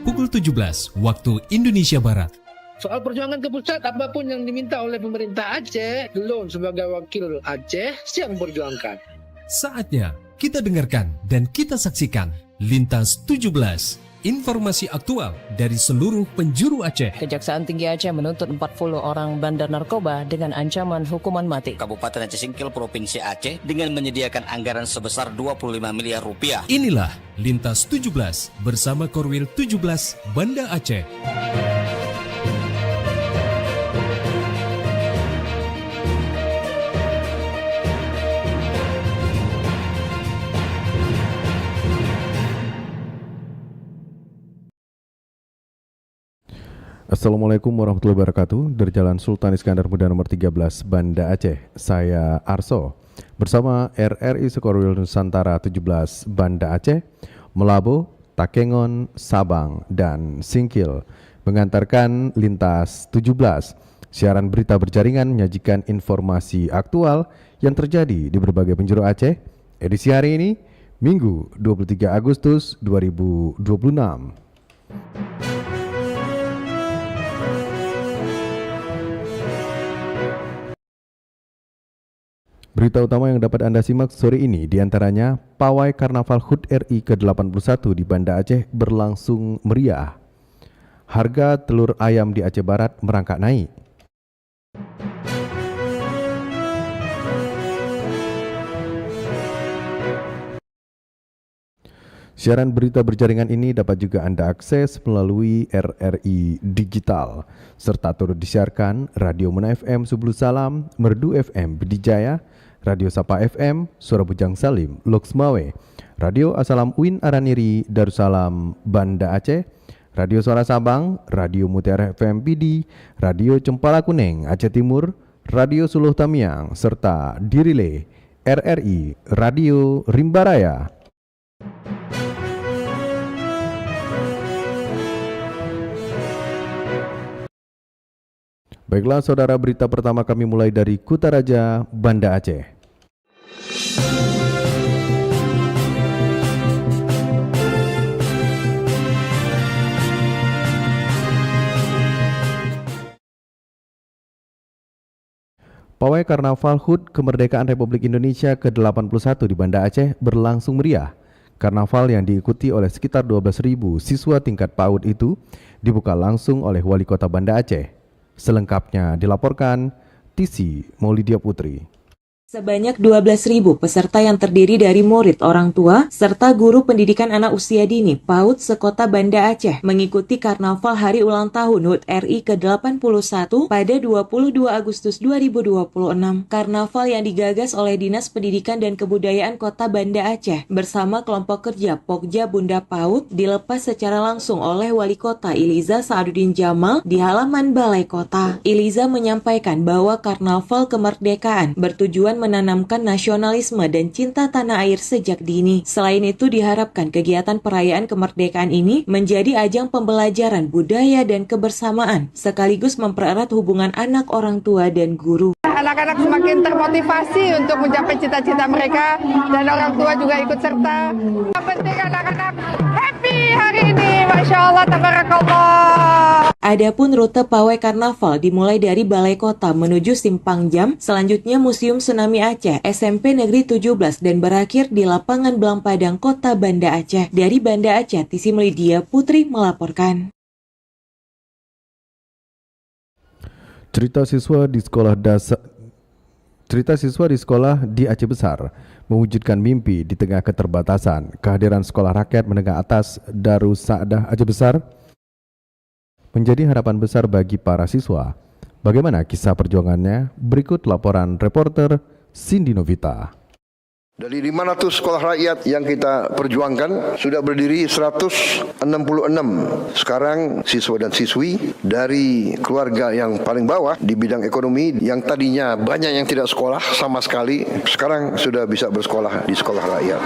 pukul 17 waktu Indonesia Barat. Soal perjuangan ke pusat, apapun yang diminta oleh pemerintah Aceh, Delon sebagai wakil Aceh siap memperjuangkan. Saatnya kita dengarkan dan kita saksikan Lintas 17. Informasi aktual dari seluruh penjuru Aceh. Kejaksaan Tinggi Aceh menuntut 40 orang bandar narkoba dengan ancaman hukuman mati. Kabupaten Aceh Singkil Provinsi Aceh dengan menyediakan anggaran sebesar 25 miliar rupiah. Inilah Lintas 17 bersama Korwil 17 Banda Aceh. Assalamualaikum warahmatullahi wabarakatuh. Dari Jalan Sultan Iskandar Muda nomor 13 Banda Aceh, saya Arso bersama RRI Sekorwil Nusantara 17 Banda Aceh, Melabo, Takengon, Sabang, dan Singkil mengantarkan Lintas 17. Siaran berita berjaringan menyajikan informasi aktual yang terjadi di berbagai penjuru Aceh. Edisi hari ini, Minggu 23 Agustus 2026. Berita utama yang dapat Anda simak sore ini diantaranya Pawai Karnaval HUT RI ke-81 di Banda Aceh berlangsung meriah. Harga telur ayam di Aceh Barat merangkak naik. Siaran berita berjaringan ini dapat juga Anda akses melalui RRI Digital, serta turut disiarkan Radio Mena FM Sublu Salam, Merdu FM Bidijaya, Radio Sapa FM, Suara Bujang Salim, Loksmawe, Radio Asalam Uin Araniri, Darussalam, Banda Aceh, Radio Suara Sabang, Radio Mutiara FM Bidi, Radio Cempala Kuning, Aceh Timur, Radio Suluh Tamiang, serta Dirile, RRI, Radio Rimbaraya. Baiklah saudara, berita pertama kami mulai dari Kutaraja, Banda Aceh. Pawai Karnaval HUT Kemerdekaan Republik Indonesia ke-81 di Banda Aceh berlangsung meriah. Karnaval yang diikuti oleh sekitar 12.000 siswa tingkat PAUD itu dibuka langsung oleh Wali Kota Banda Aceh. Selengkapnya dilaporkan Tisi Maulidia Putri. Sebanyak 12.000 peserta yang terdiri dari murid, orang tua, serta guru pendidikan anak usia dini PAUD sekota Banda Aceh mengikuti Karnaval Hari Ulang Tahun HUT RI ke-81 pada 22 Agustus 2026. Karnaval yang digagas oleh Dinas Pendidikan dan Kebudayaan Kota Banda Aceh bersama kelompok kerja Pokja Bunda PAUD dilepas secara langsung oleh Wali Kota Iliza Sa'aduddin Jamal di halaman Balai Kota. Iliza menyampaikan bahwa Karnaval Kemerdekaan bertujuan menanamkan nasionalisme dan cinta tanah air sejak dini. Selain itu diharapkan kegiatan perayaan kemerdekaan ini menjadi ajang pembelajaran budaya dan kebersamaan, sekaligus mempererat hubungan anak, orang tua, dan guru. Anak-anak semakin termotivasi untuk mencapai cita-cita mereka dan orang tua juga ikut serta. Yang penting anak-anak happy hari ini, Masya Allah, tabarakallah. Adapun rute pawai karnaval dimulai dari Balai Kota menuju Simpang Jam, selanjutnya Museum Tsunami Aceh, SMP Negeri 17 dan berakhir di Lapangan Belang Padang, Kota Banda Aceh. Dari Banda Aceh, Tisi Melidia Putri melaporkan. Cerita siswa di sekolah di Aceh Besar mewujudkan mimpi di tengah keterbatasan. Kehadiran Sekolah Rakyat Menengah Atas Darus Saadah Aceh Besar menjadi harapan besar bagi para siswa. Bagaimana kisah perjuangannya? Berikut laporan reporter Cindy Novita. Dari 500 sekolah rakyat yang kita perjuangkan, sudah berdiri 166. Sekarang siswa dan siswi dari keluarga yang paling bawah di bidang ekonomi, yang tadinya banyak yang tidak sekolah sama sekali, sekarang sudah bisa bersekolah di sekolah rakyat.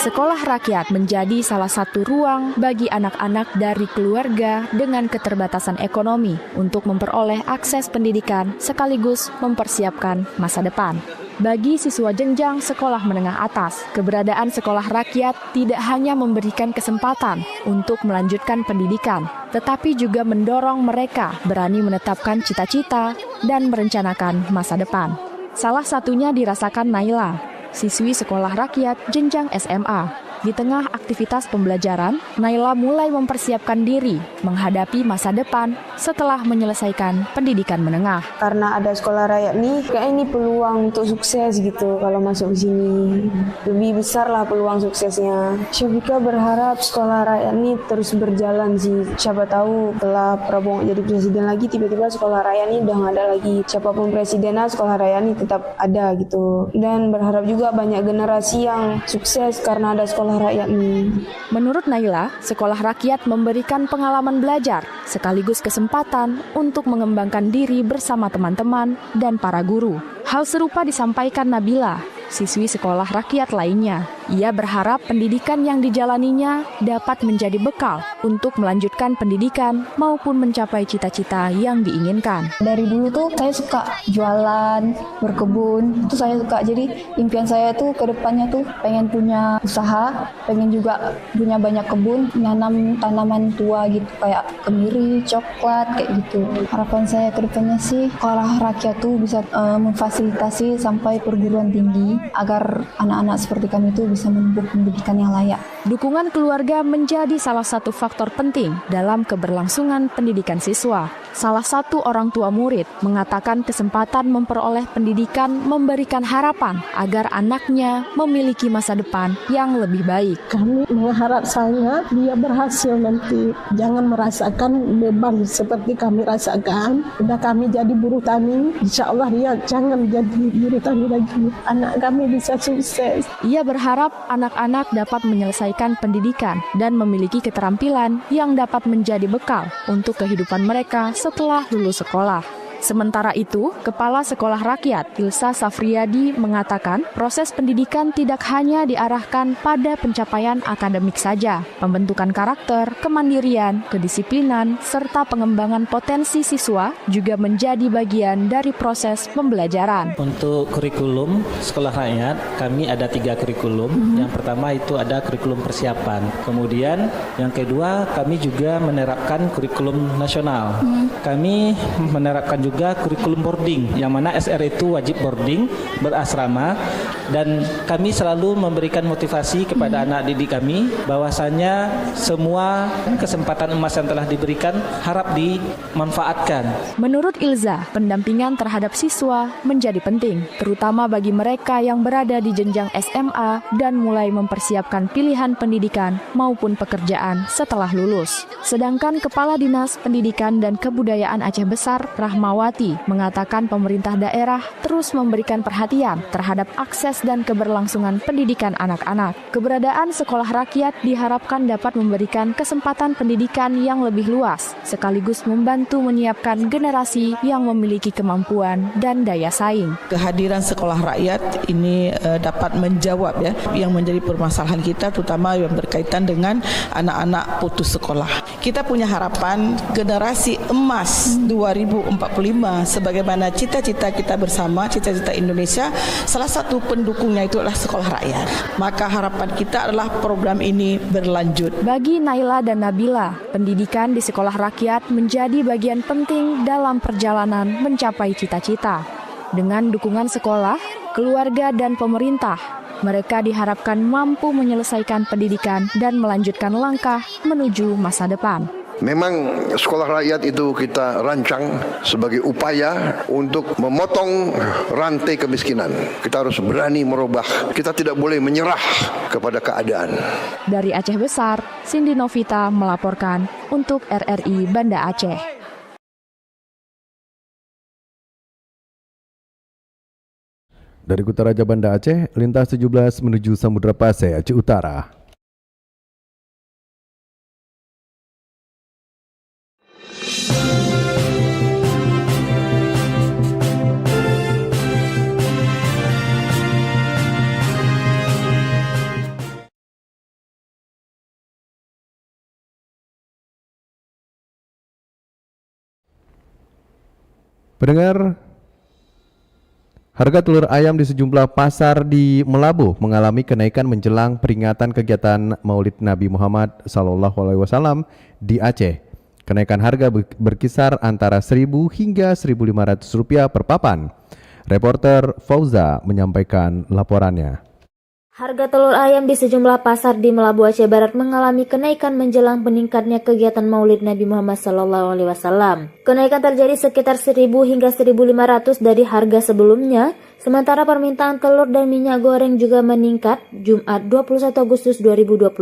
Sekolah rakyat menjadi salah satu ruang bagi anak-anak dari keluarga dengan keterbatasan ekonomi untuk memperoleh akses pendidikan sekaligus mempersiapkan masa depan. Bagi siswa jenjang sekolah menengah atas, keberadaan sekolah rakyat tidak hanya memberikan kesempatan untuk melanjutkan pendidikan, tetapi juga mendorong mereka berani menetapkan cita-cita dan merencanakan masa depan. Salah satunya dirasakan Naila, siswi sekolah rakyat jenjang SMA. Di tengah aktivitas pembelajaran, Naila mulai mempersiapkan diri menghadapi masa depan setelah menyelesaikan pendidikan menengah. Karena ada sekolah rakyat nih, kayak ini peluang untuk sukses gitu kalau masuk ke sini. Lebih besar lah peluang suksesnya. Syafika berharap sekolah rakyat ini terus berjalan sih. Siapa tahu setelah Prabowo jadi presiden lagi, tiba-tiba sekolah rakyat ini udah nggak ada lagi. Siapapun presidennya, sekolah rakyat ini tetap ada gitu. Dan berharap juga banyak generasi yang sukses karena ada sekolah rakyat ini. Menurut Naila, sekolah rakyat memberikan pengalaman belajar sekaligus kesempatan untuk mengembangkan diri bersama teman-teman dan para guru. Hal serupa disampaikan Nabila, siswi sekolah rakyat lainnya. Ia berharap pendidikan yang dijalaninya dapat menjadi bekal untuk melanjutkan pendidikan maupun mencapai cita-cita yang diinginkan. Dari dulu tuh saya suka jualan, berkebun, itu saya suka. Jadi impian saya tuh ke depannya tuh pengen punya usaha, pengen juga punya banyak kebun, nanam tanaman tua gitu kayak kemiri, coklat kayak gitu. Harapan saya ke depannya sih sekolah rakyat tuh bisa memfasilitasi sampai perguruan tinggi agar anak-anak seperti kami itu bisa menempuh pendidikan yang layak. Dukungan keluarga menjadi salah satu faktor penting dalam keberlangsungan pendidikan siswa. Salah satu orang tua murid mengatakan kesempatan memperoleh pendidikan memberikan harapan agar anaknya memiliki masa depan yang lebih baik. Kami mengharap sangat dia berhasil nanti. Jangan merasakan beban seperti kami rasakan. Udah kami jadi buruh tani, insya Allah dia jangan jadi buruh tani lagi. Anak kami bisa sukses. Ia berharap anak-anak dapat menyelesaikan pendidikan dan memiliki keterampilan yang dapat menjadi bekal untuk kehidupan mereka setelah lulus sekolah. Sementara itu, Kepala Sekolah Rakyat Ilsa Safriyadi mengatakan proses pendidikan tidak hanya diarahkan pada pencapaian akademik saja. Pembentukan karakter, kemandirian, kedisiplinan, serta pengembangan potensi siswa juga menjadi bagian dari proses pembelajaran. Untuk kurikulum Sekolah Rakyat, kami ada 3 kurikulum. Yang pertama itu ada kurikulum persiapan. Kemudian yang kedua, kami juga menerapkan kurikulum nasional. Kami menerapkan juga kurikulum boarding, yang mana SR itu wajib boarding, berasrama, dan kami selalu memberikan motivasi kepada anak didik kami bahwasanya semua kesempatan emas yang telah diberikan harap dimanfaatkan. Menurut Ilza, pendampingan terhadap siswa menjadi penting, terutama bagi mereka yang berada di jenjang SMA dan mulai mempersiapkan pilihan pendidikan maupun pekerjaan setelah lulus. Sedangkan Kepala Dinas Pendidikan dan Kebudayaan Aceh Besar, Rahmawati, mengatakan pemerintah daerah terus memberikan perhatian terhadap akses dan keberlangsungan pendidikan anak-anak. Keberadaan sekolah rakyat diharapkan dapat memberikan kesempatan pendidikan yang lebih luas, sekaligus membantu menyiapkan generasi yang memiliki kemampuan dan daya saing. Kehadiran sekolah rakyat ini dapat menjawab ya yang menjadi permasalahan kita, terutama yang berkaitan dengan anak-anak putus sekolah. Kita punya harapan generasi emas 2045 sebagaimana cita-cita kita bersama, cita-cita Indonesia. Salah satu pendukungnya itu adalah sekolah rakyat. Maka harapan kita adalah program ini berlanjut. Bagi Naila dan Nabila, pendidikan di sekolah rakyat menjadi bagian penting dalam perjalanan mencapai cita-cita. Dengan dukungan sekolah, keluarga, dan pemerintah, mereka diharapkan mampu menyelesaikan pendidikan dan melanjutkan langkah menuju masa depan. Memang sekolah rakyat itu kita rancang sebagai upaya untuk memotong rantai kemiskinan. Kita harus berani merubah. Kita tidak boleh menyerah kepada keadaan. Dari Aceh Besar, Cindy Novita melaporkan untuk RRI Banda Aceh. Dari Kutaraja Banda Aceh, lintas 17 menuju Samudra Pasai, Aceh Utara. Pendengar, Harga telur ayam di sejumlah pasar di Melabuh mengalami kenaikan menjelang peringatan kegiatan Maulid Nabi Muhammad SAW di Aceh. Kenaikan harga berkisar antara Rp1.000 hingga Rp1.500 per papan. Reporter Fauza menyampaikan laporannya. Harga telur ayam di sejumlah pasar di Melabuh Aceh Barat mengalami kenaikan menjelang meningkatnya kegiatan Maulid Nabi Muhammad SAW. Kenaikan terjadi sekitar 1.000 hingga 1.500 dari harga sebelumnya, sementara permintaan telur dan minyak goreng juga meningkat Jumat 21 Agustus 2026.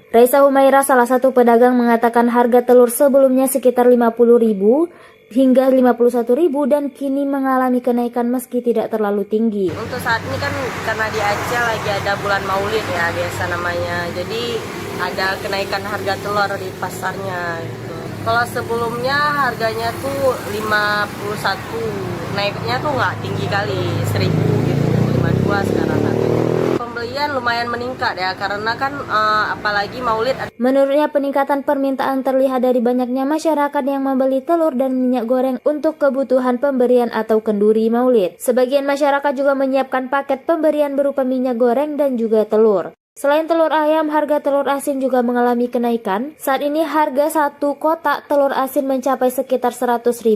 Raisa Humaira, salah satu pedagang, mengatakan harga telur sebelumnya sekitar 50.000 hingga 51.000 dan kini mengalami kenaikan meski tidak terlalu tinggi. Untuk saat ini kan karena di Aceh lagi ada bulan Maulid ya biasa namanya, jadi ada kenaikan harga telur di pasarnya gitu. Kalau sebelumnya harganya tuh 51, naiknya tuh nggak tinggi kali, 1.000 gitu, 52 sekarang harganya. Pembelian lumayan meningkat ya karena kan apalagi Maulid. Menurutnya peningkatan permintaan terlihat dari banyaknya masyarakat yang membeli telur dan minyak goreng untuk kebutuhan pemberian atau kenduri Maulid. Sebagian masyarakat juga menyiapkan paket pemberian berupa minyak goreng dan juga telur. Selain telur ayam, harga telur asin juga mengalami kenaikan. Saat ini harga satu kotak telur asin mencapai sekitar 100.000,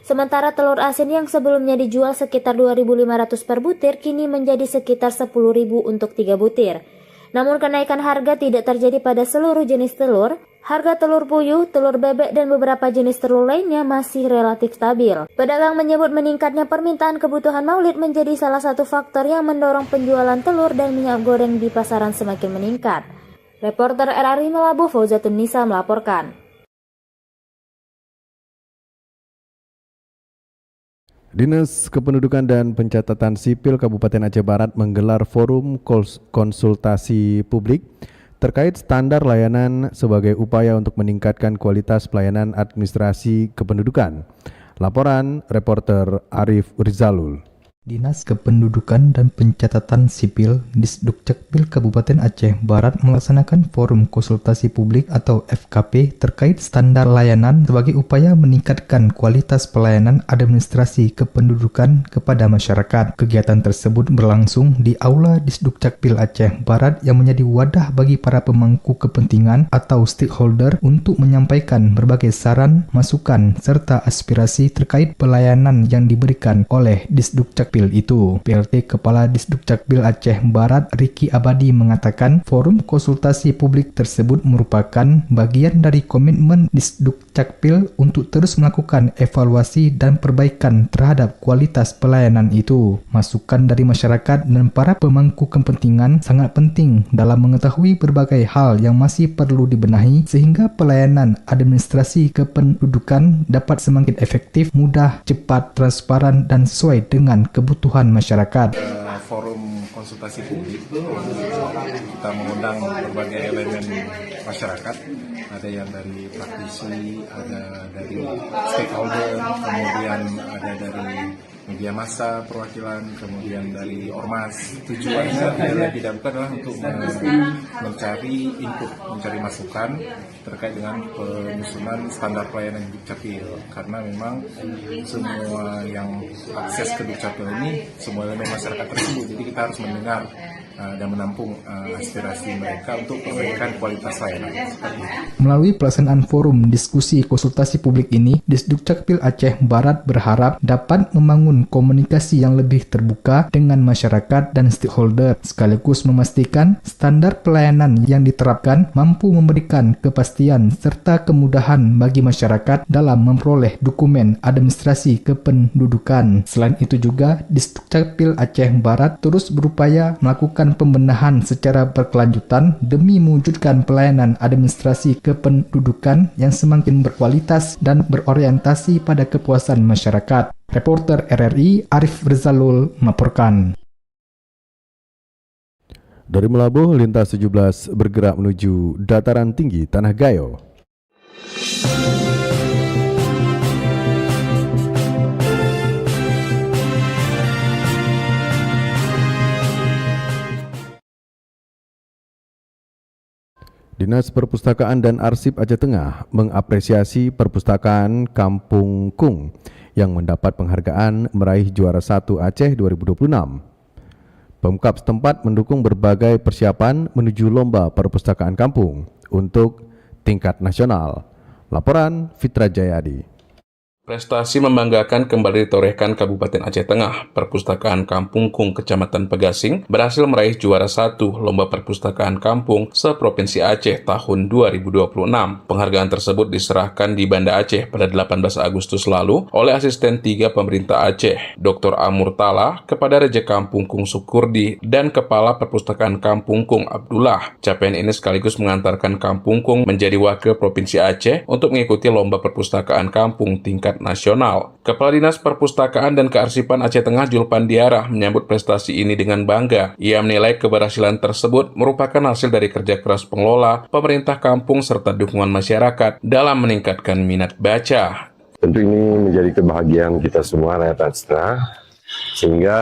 sementara telur asin yang sebelumnya dijual sekitar 2.500 per butir kini menjadi sekitar 10.000 untuk 3 butir. Namun kenaikan harga tidak terjadi pada seluruh jenis telur. Harga telur puyuh, telur bebek, dan beberapa jenis telur lainnya masih relatif stabil. Pedagang menyebut meningkatnya permintaan kebutuhan Maulid menjadi salah satu faktor yang mendorong penjualan telur dan minyak goreng di pasaran semakin meningkat. Reporter RRI Melabuh Fauzatun Nisa melaporkan. Dinas Kependudukan dan Pencatatan Sipil Kabupaten Aceh Barat menggelar forum konsultasi publik terkait standar layanan sebagai upaya untuk meningkatkan kualitas pelayanan administrasi kependudukan. Laporan reporter Arif Rizalul. Dinas Kependudukan dan Pencatatan Sipil Disdukcapil Kabupaten Aceh Barat melaksanakan forum konsultasi publik atau FKP terkait standar layanan sebagai upaya meningkatkan kualitas pelayanan administrasi kependudukan kepada masyarakat. Kegiatan tersebut berlangsung di Aula Disdukcapil Aceh Barat yang menjadi wadah bagi para pemangku kepentingan atau stakeholder untuk menyampaikan berbagai saran, masukan, serta aspirasi terkait pelayanan yang diberikan oleh Disdukcapil itu. PLT Kepala Disdukcapil Aceh Barat Riki Abadi mengatakan forum konsultasi publik tersebut merupakan bagian dari komitmen Disdukcapil untuk terus melakukan evaluasi dan perbaikan terhadap kualitas pelayanan itu. Masukan dari masyarakat dan para pemangku kepentingan sangat penting dalam mengetahui berbagai hal yang masih perlu dibenahi sehingga pelayanan administrasi kependudukan dapat semakin efektif, mudah, cepat, transparan, dan sesuai dengan kebutuhan masyarakat. Forum konsultasi publik kita mengundang berbagai elemen masyarakat, ada yang dari praktisi, ada dari stakeholder, kemudian ada dari media massa perwakilan, kemudian dari ormas. Tujuannya adalah tidak bukan adalah untuk mencari input, mencari masukan terkait dengan penyusunan standar pelayanan Dukcapil, karena memang semua yang akses ke Dukcapil ini semua elemen masyarakat tersebut, jadi kita harus mendengar dan menampung aspirasi mereka untuk perbaikan kualitas layanan. Melalui pelaksanaan forum diskusi konsultasi publik ini, Disdukcapil Aceh Barat berharap dapat membangun komunikasi yang lebih terbuka dengan masyarakat dan stakeholder, sekaligus memastikan standar pelayanan yang diterapkan mampu memberikan kepastian serta kemudahan bagi masyarakat dalam memperoleh dokumen administrasi kependudukan. Selain itu juga, Disdukcapil Aceh Barat terus berupaya melakukan pembenahan secara berkelanjutan demi mewujudkan pelayanan administrasi kependudukan yang semakin berkualitas dan berorientasi pada kepuasan masyarakat. Reporter RRI Arif Rizalul melaporkan. Dari Melabuh, lintas 17 bergerak menuju dataran tinggi Tanah Gayo. Dinas Perpustakaan dan Arsip Aceh Tengah mengapresiasi perpustakaan Kampung Kung yang mendapat penghargaan meraih juara 1 Aceh 2026. Pemkab setempat mendukung berbagai persiapan menuju lomba perpustakaan kampung untuk tingkat nasional. Laporan Fitra Jayadi. Prestasi membanggakan kembali ditorehkan Kabupaten Aceh Tengah. Perpustakaan Kampung Kung Kecamatan Pegasing berhasil meraih juara 1 Lomba Perpustakaan Kampung se-Provinsi Aceh tahun 2026. Penghargaan tersebut diserahkan di Banda Aceh pada 18 Agustus lalu oleh Asisten 3 Pemerintah Aceh, Dr. Amur Tala, kepada Raja Kampung Kung Sukurdi dan Kepala Perpustakaan Kampung Kung Abdullah. Capaian ini sekaligus mengantarkan Kampung Kung menjadi wakil Provinsi Aceh untuk mengikuti Lomba Perpustakaan Kampung tingkat nasional. Kepala Dinas Perpustakaan dan Kearsipan Aceh Tengah Julpandiarah menyambut prestasi ini dengan bangga. Ia menilai keberhasilan tersebut merupakan hasil dari kerja keras pengelola, pemerintah kampung, serta dukungan masyarakat dalam meningkatkan minat baca. Tentu ini menjadi kebahagiaan kita semua rakyat Aceh Tengah, sehingga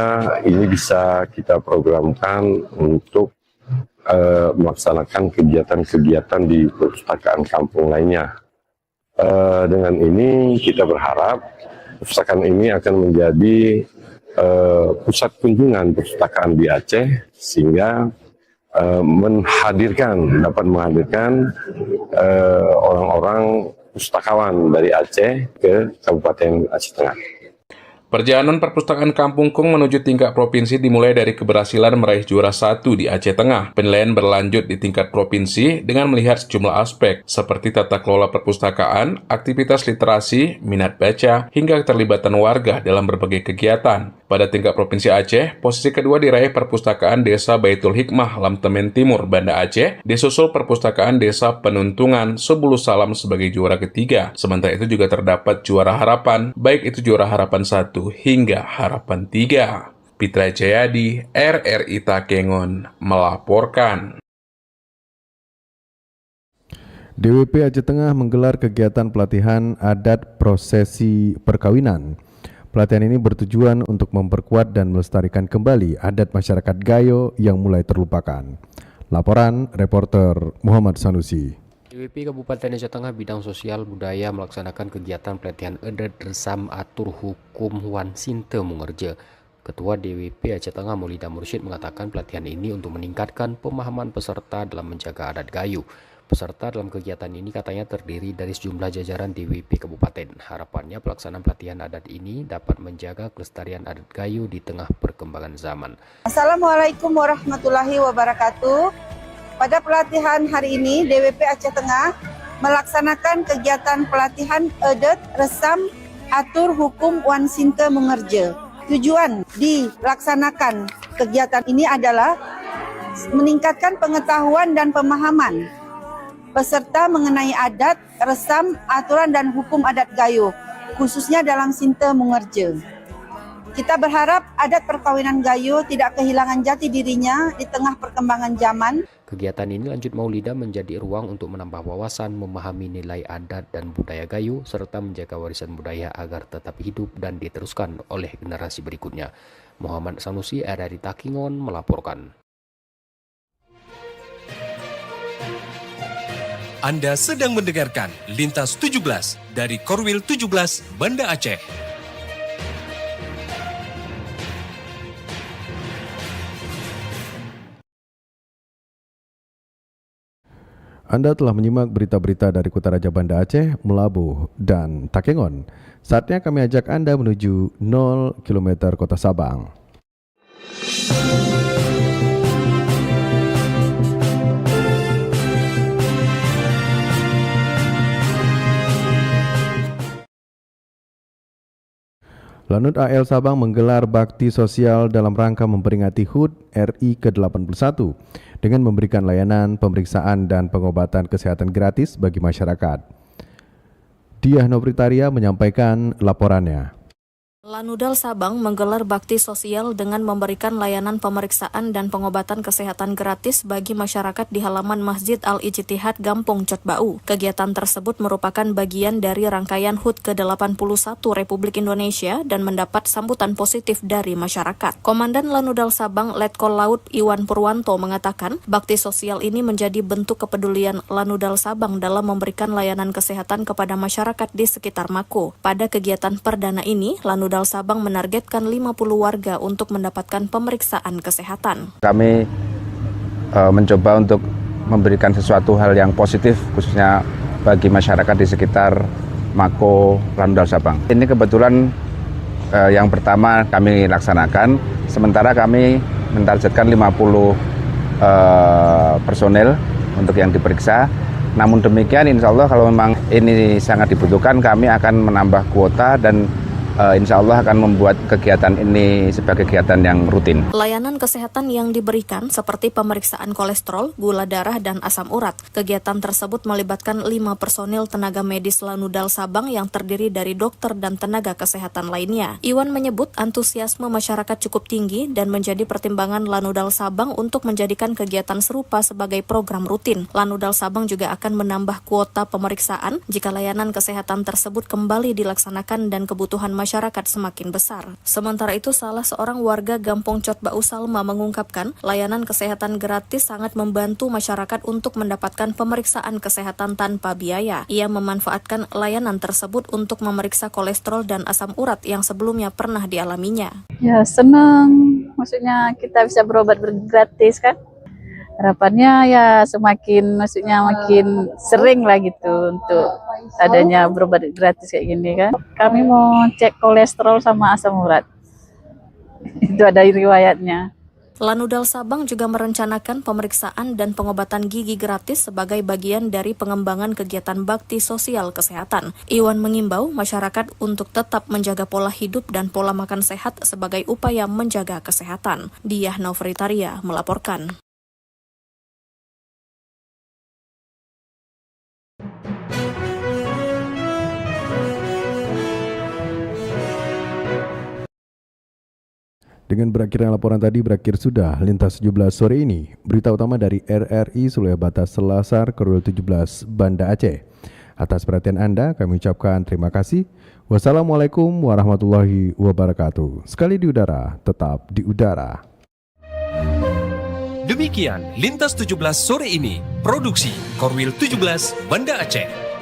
ini bisa kita programkan untuk melaksanakan kegiatan-kegiatan di perpustakaan kampung lainnya. Dengan ini kita berharap perpustakaan ini akan menjadi pusat kunjungan perpustakaan di Aceh, sehingga dapat menghadirkan orang-orang pustakawan dari Aceh ke Kabupaten Aceh Tengah. Perjalanan Perpustakaan Kampung Kung menuju tingkat provinsi dimulai dari keberhasilan meraih juara 1 di Aceh Tengah. Penilaian berlanjut di tingkat provinsi dengan melihat sejumlah aspek seperti tata kelola perpustakaan, aktivitas literasi, minat baca, hingga keterlibatan warga dalam berbagai kegiatan. Pada tingkat Provinsi Aceh, posisi kedua diraih Perpustakaan Desa Baitul Hikmah Lamtemen Timur, Banda Aceh, disusul Perpustakaan Desa Penuntungan Sebulu Salam sebagai juara ketiga. Sementara itu juga terdapat juara harapan, baik itu juara harapan 1 hingga harapan 3. Fitra Jayadi, RRI Takengon, melaporkan. DWP Aceh Tengah menggelar kegiatan pelatihan adat prosesi perkawinan. Pelatihan ini bertujuan untuk memperkuat dan melestarikan kembali adat masyarakat Gayo yang mulai terlupakan. Laporan reporter Muhammad Sanusi. DWP Kabupaten Aceh Tengah Bidang Sosial Budaya melaksanakan kegiatan pelatihan adat resam atur hukum Wan Sinte Mungerje. Ketua DWP Aceh Tengah Maulida Mursyid mengatakan pelatihan ini untuk meningkatkan pemahaman peserta dalam menjaga adat Gayo. Peserta dalam kegiatan ini katanya terdiri dari sejumlah jajaran DWP Kabupaten. Harapannya pelaksanaan pelatihan adat ini dapat menjaga kelestarian adat Gayo di tengah perkembangan zaman. Assalamualaikum warahmatullahi wabarakatuh. Pada pelatihan hari ini, DWP Aceh Tengah melaksanakan kegiatan pelatihan adat resam atur hukum Wan Sinte Mungerje. Tujuan dilaksanakan kegiatan ini adalah meningkatkan pengetahuan dan pemahaman peserta mengenai adat, resam, aturan dan hukum adat Gayo, khususnya dalam Sinte Mungerje. Kita berharap adat perkawinan Gayo tidak kehilangan jati dirinya di tengah perkembangan zaman. Kegiatan ini lanjut Maulida menjadi ruang untuk menambah wawasan, memahami nilai adat dan budaya Gayo, serta menjaga warisan budaya agar tetap hidup dan diteruskan oleh generasi berikutnya. Muhammad Sanusi, RRI Takengon, melaporkan. Anda sedang mendengarkan Lintas 17 dari Korwil 17 Banda Aceh. Anda telah menyimak berita-berita dari Kota Raja Banda Aceh, Melabuh, dan Takengon. Saatnya kami ajak Anda menuju 0 km Kota Sabang. Lanut AL Sabang menggelar bakti sosial dalam rangka memperingati HUT RI ke-81 dengan memberikan layanan pemeriksaan dan pengobatan kesehatan gratis bagi masyarakat. Diah Novritaria menyampaikan laporannya. Lanudal Sabang menggelar bakti sosial dengan memberikan layanan pemeriksaan dan pengobatan kesehatan gratis bagi masyarakat di halaman Masjid Al-Ijtihad Gampong Cotbau. Kegiatan tersebut merupakan bagian dari rangkaian HUT ke-81 Republik Indonesia dan mendapat sambutan positif dari masyarakat. Komandan Lanudal Sabang Letkol Laut Iwan Purwanto mengatakan, bakti sosial ini menjadi bentuk kepedulian Lanudal Sabang dalam memberikan layanan kesehatan kepada masyarakat di sekitar Mako. Pada kegiatan perdana ini, Lanudal Sabang menargetkan 50 warga untuk mendapatkan pemeriksaan kesehatan. Kami mencoba untuk memberikan sesuatu hal yang positif khususnya bagi masyarakat di sekitar Mako Lanudal Sabang. Ini kebetulan yang pertama kami laksanakan, sementara kami mentargetkan 50 personel untuk yang diperiksa. Namun demikian insya Allah kalau memang ini sangat dibutuhkan, kami akan menambah kuota dan insya Allah akan membuat kegiatan ini sebagai kegiatan yang rutin. Layanan kesehatan yang diberikan seperti pemeriksaan kolesterol, gula darah, dan asam urat. Kegiatan tersebut melibatkan 5 personil tenaga medis Lanudal Sabang yang terdiri dari dokter dan tenaga kesehatan lainnya. Iwan menyebut antusiasme masyarakat cukup tinggi dan menjadi pertimbangan Lanudal Sabang untuk menjadikan kegiatan serupa sebagai program rutin. Lanudal Sabang juga akan menambah kuota pemeriksaan jika layanan kesehatan tersebut kembali dilaksanakan dan kebutuhan masyarakat semakin besar. Sementara itu, salah seorang warga Gampong Cotbau Salma mengungkapkan, layanan kesehatan gratis sangat membantu masyarakat untuk mendapatkan pemeriksaan kesehatan tanpa biaya. Ia memanfaatkan layanan tersebut untuk memeriksa kolesterol dan asam urat yang sebelumnya pernah dialaminya. Ya, senang. Maksudnya kita bisa berobat gratis kan. Harapannya ya makin sering lah gitu untuk adanya berobat gratis kayak gini kan. Kami mau cek kolesterol sama asam urat. Itu ada riwayatnya. Lanudal Sabang juga merencanakan pemeriksaan dan pengobatan gigi gratis sebagai bagian dari pengembangan kegiatan bakti sosial kesehatan. Iwan mengimbau masyarakat untuk tetap menjaga pola hidup dan pola makan sehat sebagai upaya menjaga kesehatan. Diah Novritaria melaporkan. Dengan berakhirnya laporan tadi, berakhir sudah Lintas 17 sore ini. Berita utama dari RRI Sulawesi Batas Selasar Korwil 17 Banda Aceh. Atas perhatian Anda, kami ucapkan terima kasih. Wassalamualaikum warahmatullahi wabarakatuh. Sekali di udara, tetap di udara. Demikian Lintas 17 sore ini. Produksi Korwil 17 Banda Aceh.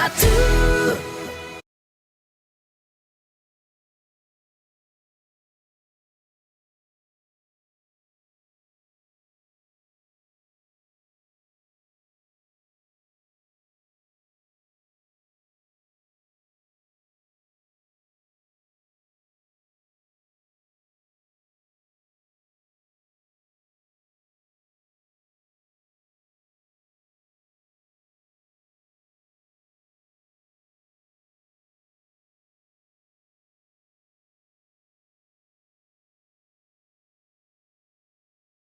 Satu